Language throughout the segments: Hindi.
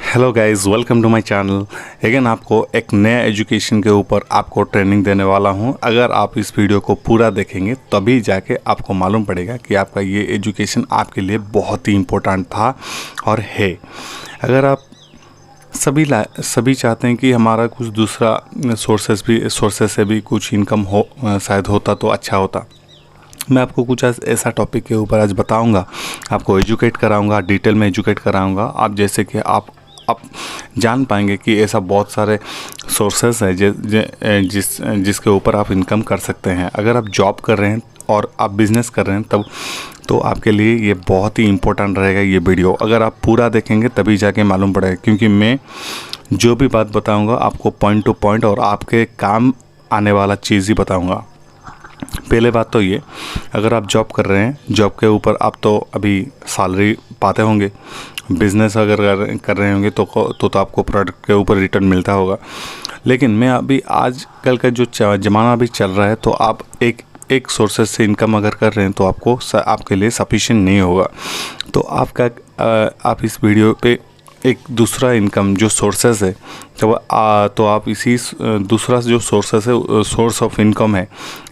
Hello guys, welcome to my channel. Again आपको एक नया एजुकेशन के ऊपर आपको ट्रेनिंग देने वाला हूं। अगर आप इस वीडियो को पूरा देखेंगे तभी जाके आपको मालूम पड़ेगा कि आपका ये एजुकेशन आपके लिए बहुत ही इम्पोर्टेंट था और है। अगर आप सभी चाहते हैं कि हमारा कुछ दूसरा सोर्सेस से भी कुछ इनकम हो, शायद होता तो अच्छा होता। मैं आपको कुछ ऐसा टॉपिक के ऊपर आज बताऊंगा, आपको एजुकेट कराऊंगा, डिटेल में एजुकेट कराऊंगा। आप जैसे कि आप जान पाएंगे कि ऐसा बहुत सारे सोर्सेस हैं जिसके ऊपर आप इनकम कर सकते हैं। अगर आप जॉब कर रहे हैं और आप बिज़नेस कर रहे हैं तब तो आपके लिए ये बहुत ही इम्पोर्टेंट रहेगा ये वीडियो। अगर आप पूरा देखेंगे तभी जाके मालूम पड़ेगा, क्योंकि मैं जो भी बात बताऊंगा आपको पॉइंट टू पॉइंट और आपके काम आने वाला चीज़ ही बताऊँगा। पहले बात तो ये, अगर आप जॉब कर रहे हैं, जॉब के ऊपर आप तो अभी सैलरी पाते होंगे। बिज़नेस अगर कर रहे होंगे तो आपको प्रोडक्ट के ऊपर रिटर्न मिलता होगा। लेकिन मैं अभी आजकल का जो ज़माना अभी चल रहा है, तो आप एक सोर्सेस से इनकम अगर कर रहे हैं तो आपके लिए सफिशिएंट नहीं होगा। तो आप इस वीडियो पे एक दूसरा इनकम जो सोर्सेस है तो आप इसी दूसरा जो सोर्स ऑफ इनकम है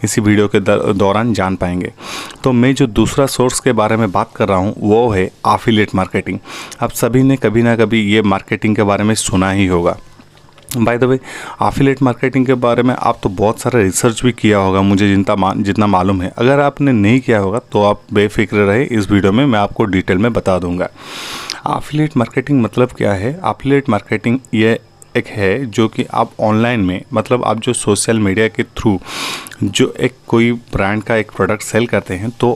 इसी वीडियो के दौरान जान पाएंगे। तो मैं जो दूसरा सोर्स के बारे में बात कर रहा हूँ वो है एफिलिएट मार्केटिंग। आप सभी ने कभी ना कभी ये मार्केटिंग के बारे में सुना ही होगा। By the way, affiliate marketing के बारे में आप तो बहुत सारा रिसर्च भी किया होगा, मुझे जितना मालूम है। अगर आपने नहीं किया होगा तो आप बेफिक्र रहे, इस वीडियो में मैं आपको डिटेल में बता दूंगा। एफिलिएट मार्केटिंग मतलब क्या है? एफिलिएट मार्केटिंग ये एक है जो कि आप ऑनलाइन में, मतलब आप जो सोशल मीडिया के थ्रू जो एक कोई ब्रांड का एक प्रोडक्ट सेल करते हैं तो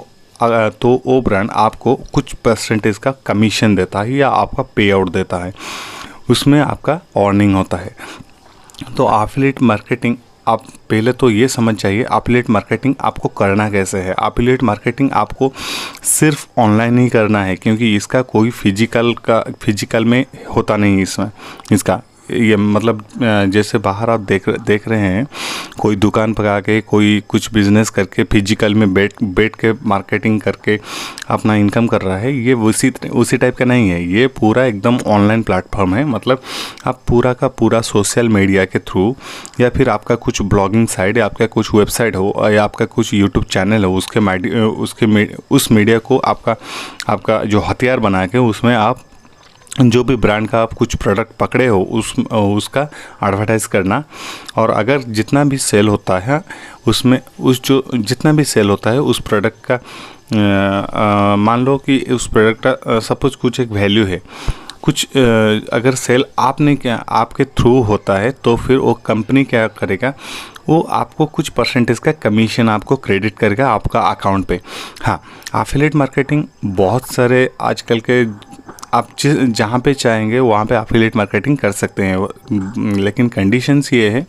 वो ब्रांड आपको कुछ परसेंटेज का कमीशन देता है या आपका पे आउट देता है, उसमें आपका अर्निंग होता है। तो एफिलिएट मार्केटिंग, आप पहले तो ये समझ जाइए एफिलिएट मार्केटिंग आपको करना कैसे है। एफिलिएट मार्केटिंग आपको सिर्फ ऑनलाइन ही करना है, क्योंकि इसका कोई फिजिकल में होता नहीं। इसका ये मतलब जैसे बाहर आप देख रहे हैं, कोई दुकान पका के कोई कुछ बिजनेस करके फिजिकल में बैठ के मार्केटिंग करके अपना इनकम कर रहा है, ये उसी टाइप का नहीं है। ये पूरा एकदम ऑनलाइन प्लेटफॉर्म है। मतलब आप पूरा का पूरा सोशल मीडिया के थ्रू, या फिर आपका कुछ ब्लॉगिंग साइट या आपका कुछ वेबसाइट हो या आपका कुछ यूट्यूब चैनल हो, उस मीडिया को आपका जो हथियार बना के उसमें आप जो भी ब्रांड का आप कुछ प्रोडक्ट पकड़े हो उसका एडवर्टाइज करना। और अगर जितना भी सेल होता है उसमें जितना भी सेल होता है उस प्रोडक्ट का मान लो कि उस प्रोडक्ट का सपोज कुछ एक वैल्यू है, कुछ अगर सेल आपके थ्रू होता है तो फिर वो कंपनी क्या करेगा, वो आपको कुछ परसेंटेज का कमीशन आपको क्रेडिट करेगा आपका अकाउंट पे। हाँ, एफिलिएट मार्केटिंग बहुत सारे आजकल के आप जहाँ पे चाहेंगे वहाँ पे एफिलिएट मार्केटिंग कर सकते हैं। लेकिन कंडीशंस ये है,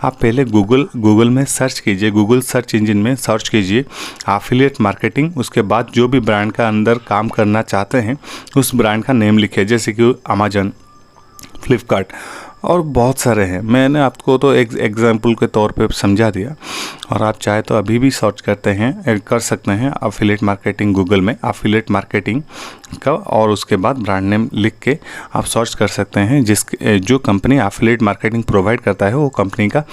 आप पहले गूगल में सर्च कीजिए, गूगल सर्च इंजन में सर्च कीजिए एफिलिएट मार्केटिंग। उसके बाद जो भी ब्रांड का अंदर काम करना चाहते हैं उस ब्रांड का नेम लिखिए, जैसे कि अमेजन, फ्लिपकार्ट और बहुत सारे हैं। मैंने आपको तो एक एग्जाम्पल के तौर पे समझा दिया, और आप चाहे तो अभी भी सर्च कर सकते हैं एफिलिएट मार्केटिंग गूगल में, एफिलिएट मार्केटिंग का, और उसके बाद ब्रांड नेम लिख के आप सर्च कर सकते हैं। जो कंपनी एफिलिएट मार्केटिंग प्रोवाइड करता है वो कंपनी का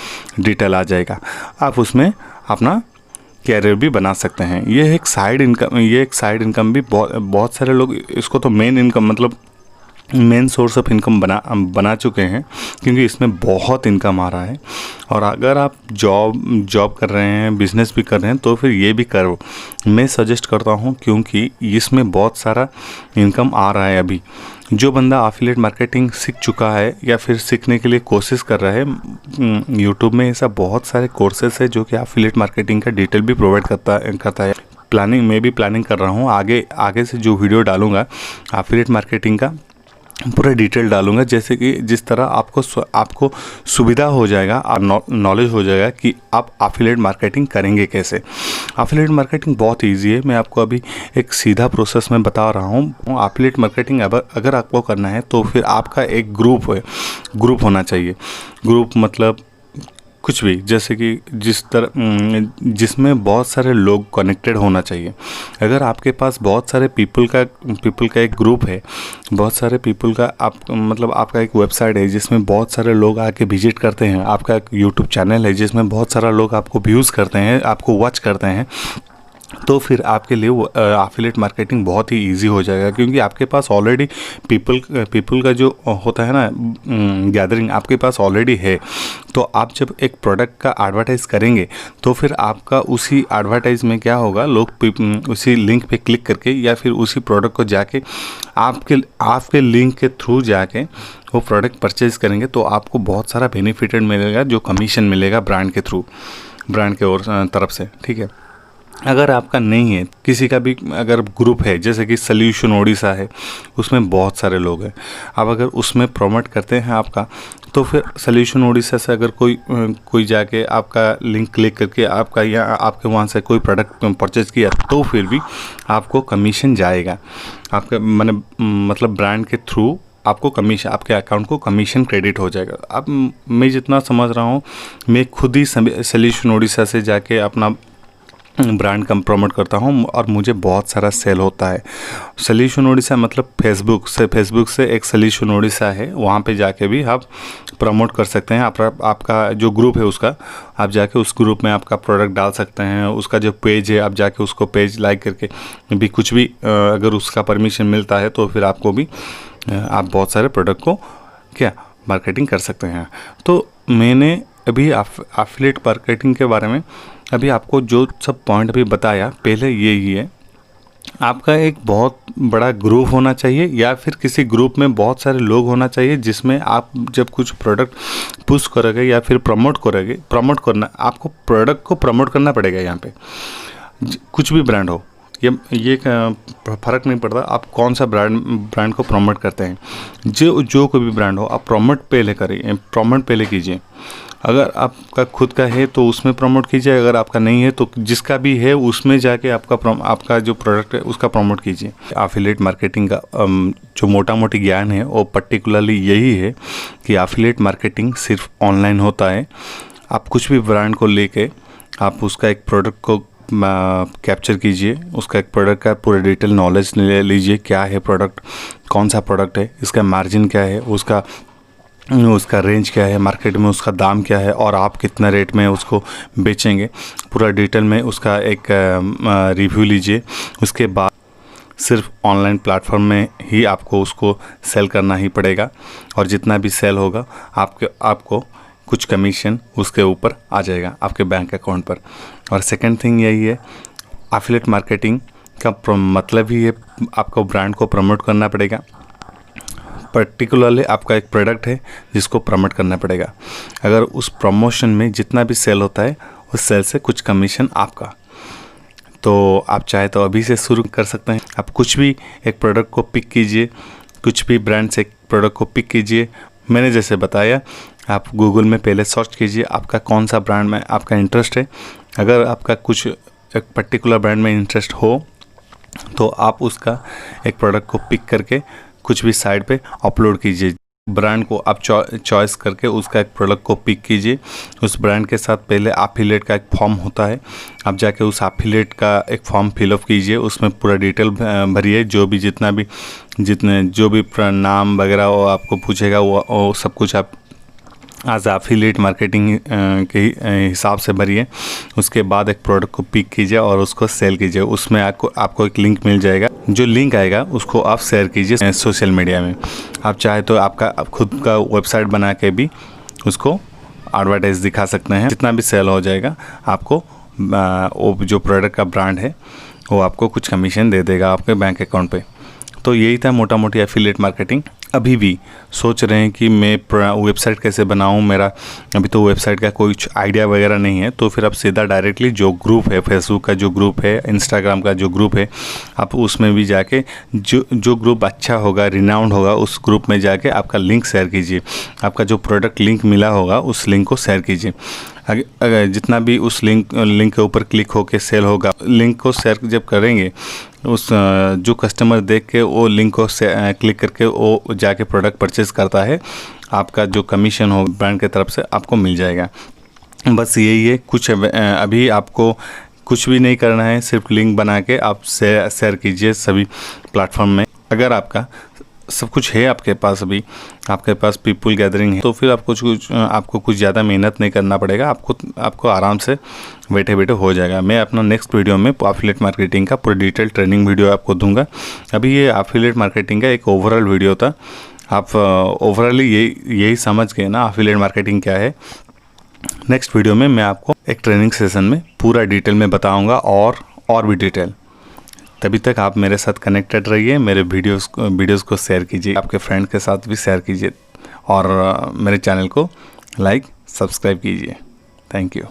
डिटेल आ जाएगा। आप उसमें अपना कैरियर भी बना सकते हैं। ये एक साइड इनकम भी बहुत सारे लोग इसको तो मेन इनकम मतलब मेन सोर्स ऑफ इनकम बना चुके हैं, क्योंकि इसमें बहुत इनकम आ रहा है। और अगर आप जॉब कर रहे हैं, बिजनेस भी कर रहे हैं तो फिर ये भी करो, मैं सजेस्ट करता हूँ, क्योंकि इसमें बहुत सारा इनकम आ रहा है। अभी जो बंदा एफिलिएट मार्केटिंग सीख चुका है या फिर सीखने के लिए कोशिश कर रहा है, यूट्यूब में ऐसा बहुत सारे कोर्सेस है जो कि एफिलिएट मार्केटिंग का डिटेल भी प्रोवाइड करता है। मैं भी प्लानिंग कर रहा हूँ, आगे से जो वीडियो डालूँगा एफिलिएट मार्केटिंग का पूरा डिटेल डालूंगा, जैसे कि जिस तरह आपको सुविधा हो जाएगा और नॉलेज हो जाएगा कि आप एफिलिएट मार्केटिंग करेंगे कैसे। एफिलिएट मार्केटिंग बहुत इजी है, मैं आपको अभी एक सीधा प्रोसेस में बता रहा हूँ। एफिलिएट मार्केटिंग अगर आपको करना है तो फिर आपका एक ग्रुप होना चाहिए। ग्रुप मतलब कुछ भी, जैसे कि जिसमें बहुत सारे लोग कनेक्टेड होना चाहिए। अगर आपके पास बहुत सारे पीपल का एक ग्रुप है, बहुत सारे पीपल का आप मतलब आपका एक वेबसाइट है जिसमें बहुत सारे लोग आके विजिट करते हैं, आपका एक यूट्यूब चैनल है जिसमें बहुत सारा लोग आपको व्यूज़ करते हैं, आपको वॉच करते हैं, तो फिर आपके लिए वो एफिलिएट मार्केटिंग बहुत ही इजी हो जाएगा, क्योंकि आपके पास ऑलरेडी पीपल का जो होता है ना गैदरिंग आपके पास ऑलरेडी है। तो आप जब एक प्रोडक्ट का एडवर्टाइज़ करेंगे तो फिर आपका उसी एडवर्टाइज में क्या होगा, लोग उसी लिंक पे क्लिक करके या फिर उसी प्रोडक्ट को जाके आपके लिंक के थ्रू जाके वो प्रोडक्ट परचेज करेंगे। तो आपको बहुत सारा बेनिफिटेड मिलेगा, जो कमीशन मिलेगा ब्रांड के थ्रू, ब्रांड के और तरफ से, ठीक है। अगर आपका नहीं है, किसी का भी अगर ग्रुप है, जैसे कि सॉल्यूशन ओडिशा है, उसमें बहुत सारे लोग हैं, आप अगर उसमें प्रमोट करते हैं आपका, तो फिर सॉल्यूशन ओडिशा से अगर कोई जाके आपका लिंक क्लिक करके आपका या आपके वहाँ से कोई प्रोडक्ट परचेज किया, तो फिर भी आपको कमीशन जाएगा, आपका मतलब ब्रांड के थ्रू आपको कमीशन, आपके अकाउंट को कमीशन क्रेडिट हो जाएगा। अब मैं जितना समझ रहा हूँ, मैं खुद ही सॉल्यूशन ओडिशा से जाके अपना ब्रांड का प्रमोट करता हूँ और मुझे बहुत सारा सेल होता है। सॉल्यूशन ओडिशा मतलब फेसबुक से एक सॉल्यूशन ओडिशा है, वहाँ पे जाके भी आप प्रमोट कर सकते हैं। आपका जो ग्रुप है उसका, आप जाके उस ग्रुप में आपका प्रोडक्ट डाल सकते हैं। उसका जो पेज है, आप जाके उसको पेज लाइक करके भी कुछ भी अगर उसका परमिशन मिलता है तो फिर आपको भी आप बहुत सारे प्रोडक्ट को क्या मार्केटिंग कर सकते हैं। तो मैंने अभी एफिलिएट मार्केटिंग के बारे में अभी आपको जो सब पॉइंट अभी बताया, पहले यही है, आपका एक बहुत बड़ा ग्रुप होना चाहिए या फिर किसी ग्रुप में बहुत सारे लोग होना चाहिए, जिसमें आप जब कुछ प्रोडक्ट पुश करोगे या फिर प्रमोट करना, आपको प्रोडक्ट को प्रमोट करना पड़ेगा। यहाँ पे कुछ भी ब्रांड हो, ये फ़र्क नहीं पड़ता आप कौन सा ब्रांड को प्रमोट करते हैं। जो कोई भी ब्रांड हो, आप प्रमोट पहले कीजिए। अगर आपका खुद का है तो उसमें प्रमोट कीजिए, अगर आपका नहीं है तो जिसका भी है उसमें जाके आपका जो प्रोडक्ट है उसका प्रमोट कीजिए। एफिलिएट मार्केटिंग का जो मोटा मोटी ज्ञान है वो पर्टिकुलरली यही है कि एफिलिएट मार्केटिंग सिर्फ ऑनलाइन होता है। आप कुछ भी ब्रांड को लेके आप उसका एक प्रोडक्ट को कैप्चर कीजिए, उसका एक प्रोडक्ट का पूरा डिटेल नॉलेज ले लीजिए, क्या है प्रोडक्ट, कौन सा प्रोडक्ट है, इसका मार्जिन क्या है, उसका रेंज क्या है, मार्केट में उसका दाम क्या है और आप कितना रेट में उसको बेचेंगे, पूरा डिटेल में उसका एक रिव्यू लीजिए। उसके बाद सिर्फ ऑनलाइन प्लेटफॉर्म में ही आपको उसको सेल करना ही पड़ेगा और जितना भी सेल होगा आपको कुछ कमीशन उसके ऊपर आ जाएगा आपके बैंक अकाउंट पर। और सेकंड थिंग यही है, एफिलिएट मार्केटिंग का मतलब ही है आपको ब्रांड को प्रमोट करना पड़ेगा। पर्टिकुलरली आपका एक प्रोडक्ट है जिसको प्रमोट करना पड़ेगा। अगर उस प्रमोशन में जितना भी सेल होता है उस सेल से कुछ कमीशन आपका, तो आप चाहे तो अभी से शुरू कर सकते हैं। आप कुछ भी एक प्रोडक्ट को पिक कीजिए, कुछ भी ब्रांड से एक प्रोडक्ट को पिक कीजिए। मैंने जैसे बताया, आप गूगल में पहले सर्च कीजिए आपका कौन सा ब्रांड में आपका इंटरेस्ट है। अगर आपका कुछ एक पर्टिकुलर ब्रांड में इंटरेस्ट हो तो आप उसका एक प्रोडक्ट को पिक करके कुछ भी साइट पे अपलोड कीजिए। ब्रांड को आप चॉइस करके उसका एक प्रोडक्ट को पिक कीजिए। उस ब्रांड के साथ पहले एफिलिएट का एक फॉर्म होता है, आप जाके उस एफिलिएट का एक फॉर्म फिलअप कीजिए। उसमें पूरा डिटेल भरिए, जो भी नाम वगैरह वो आपको पूछेगा वो सब कुछ आप आज एफिलिएट मार्केटिंग के हिसाब से भरिए। उसके बाद एक प्रोडक्ट को पिक कीजिए और उसको सेल कीजिए। उसमें आपको एक लिंक मिल जाएगा, जो लिंक आएगा उसको आप शेयर कीजिए सोशल मीडिया में। आप चाहे तो आपका खुद का वेबसाइट बना के भी उसको एडवर्टाइज दिखा सकते हैं। जितना भी सेल हो जाएगा आपको वो जो प्रोडक्ट का ब्रांड है वो आपको कुछ कमीशन दे देगा आपके बैंक अकाउंट पे। तो यही था मोटा मोटी एफिलिएट मार्केटिंग। अभी भी सोच रहे हैं कि मैं वेबसाइट कैसे बनाऊं, मेरा अभी तो वेबसाइट का कोई आइडिया वगैरह नहीं है, तो फिर आप सीधा डायरेक्टली जो ग्रुप है, फेसबुक का जो ग्रुप है, इंस्टाग्राम का जो ग्रुप है, आप उसमें भी जाके जो ग्रुप अच्छा होगा, रिनाउंड होगा, उस ग्रुप में जाके आपका लिंक शेयर कीजिए। आपका जो प्रोडक्ट लिंक मिला होगा उस लिंक को शेयर कीजिए। अगर जितना भी उस लिंक के ऊपर क्लिक होके सेल होगा, लिंक को शेयर जब करेंगे, उस जो कस्टमर देख के वो लिंक को क्लिक करके वो जाके प्रोडक्ट परचेज़ करता है, आपका जो कमीशन हो ब्रांड की तरफ से आपको मिल जाएगा। बस यही है। कुछ अभी आपको कुछ भी नहीं करना है, सिर्फ लिंक बना के आप शेयर कीजिए सभी प्लेटफॉर्म में। अगर आपका सब कुछ है आपके पास, अभी आपके पास पीपल गैदरिंग है, तो फिर आपको कुछ ज़्यादा मेहनत नहीं करना पड़ेगा, आपको आराम से बैठे बैठे हो जाएगा। मैं अपना नेक्स्ट वीडियो में एफिलिएट मार्केटिंग का पूरा डिटेल ट्रेनिंग वीडियो आपको दूंगा। अभी ये एफिलिएट मार्केटिंग का एक ओवरऑल वीडियो था। आप ओवरऑली यही समझ गए ना एफिलिएट मार्केटिंग क्या है। नेक्स्ट वीडियो में मैं आपको एक ट्रेनिंग सेशन में पूरा डिटेल में बताऊंगा और भी डिटेल। तभी तक आप मेरे साथ कनेक्टेड रहिए, मेरे वीडियोस को शेयर कीजिए, आपके फ्रेंड के साथ भी शेयर कीजिए और मेरे चैनल को लाइक सब्सक्राइब कीजिए। Thank you.